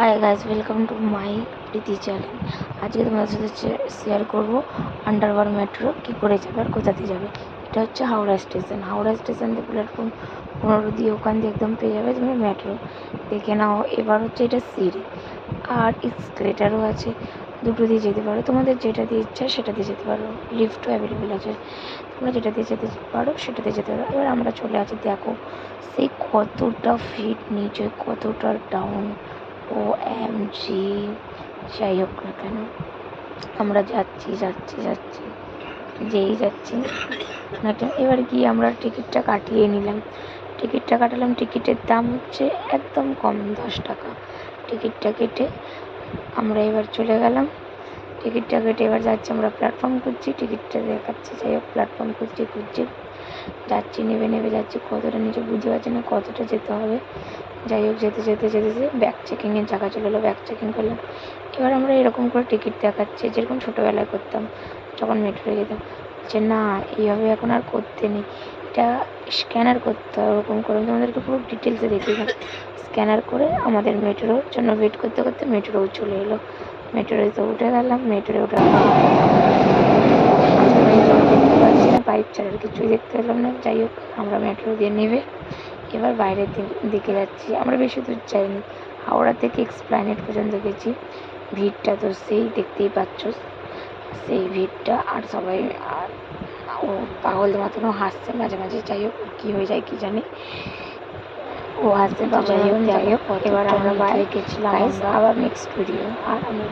High guys, welcome to my Preeti channel. আজকে তোমাদের সাথে শেয়ার করব আন্ডারওয়ার্ল্ড মেট্রো কী করে যাবে আর কোথা দিয়ে যাবে। এটা হচ্ছে হাওড়া স্টেশন। হাওড়া স্টেশন থেকে প্ল্যাটফর্ম 15 দিয়ে ওখান দিয়ে একদম পেয়ে যাবে তুমি মেট্রো। দেখে নাও। এবার হচ্ছে এটা সিঁড়ি আর এক্সকেলেটারও আছে, দুটো দিয়ে যেতে পারো। তোমাদের যেটা দিয়ে ইচ্ছা সেটা দিয়ে যেতে পারো। লিফটও অ্যাভেলেবেল আছে, তোমরা যেটা দিয়ে যেতে পারো সেটাতে যেতে পারো। এবার আমরা চলে আছি, দেখো সেই কতটা ফিট নিচে, কতটা ডাউন। ও এমজি, যাই হোক না কেন আমরা যাচ্ছি যাচ্ছি যাচ্ছি যেই যাচ্ছি না কেন। এবার গিয়ে আমরা টিকিটটা কাটিয়ে নিলাম। টিকিটটা কাটালাম, টিকিটের দাম হচ্ছে একদম কম, 10 টাকা। টিকিটটা কেটে আমরা এবার চলে গেলাম। টিকিটটা কেটে এবার যাচ্ছি, আমরা প্ল্যাটফর্ম খুঁজছি, টিকিটটা দেখাচ্ছি। যাই হোক, প্ল্যাটফর্ম খুঁজছি যাচ্ছি, নেবে যাচ্ছি। কতটা নিচে বুঝতে পারছি না, কতটা যেতে হবে। যাই হোক, যেতে যেতে যেতে যেতে ব্যাক চেকিংয়ের জায়গা চলে এলো, ব্যাক চেকিং করলাম। এবার আমরা এরকম করে টিকিট দেখাচ্ছে, যেরকম ছোটোবেলায় করতাম যখন মেট্রোয় যেতাম, যে না এইভাবে এখন আর করতে নেই, এটা স্ক্যানার করতে হয়। ওরকম করে তোমাদেরকে পুরো ডিটেলসে দেখিয়ে দিলাম। স্ক্যানার করে আমাদের মেট্রোর জন্য ওয়েট করতে করতে মেট্রোও চলে এলো। মেট্রোয় তো উঠে গেলাম। মেট্রোয় ওঠার দেখতে পাচ্ছি না, পাইপ ছাড়ার কিছুই দেখতে পেলাম না। যাই হোক, আমরা মেট্রো দিয়ে নেবে এবার বাইরের দিকে যাচ্ছি। আমরা বেশি দূর যাইনি, হাওড়া থেকে এক্সপ্ল্যানেড পর্যন্ত গেছি। ভিড়টা তো সেই দেখতেই পাচ্ছ, সেই ভিড়টা। আর সবাই আর ও পাগল মতনও হাসছে মাঝে মাঝে। যাই হোক, কী হয়ে যায় কী জানি, ও হাসতে পাগল। যাই হোক, এবার আমরা বাইরে গেছিলাম। আবার নেক্সট ভিডিও আর আমরা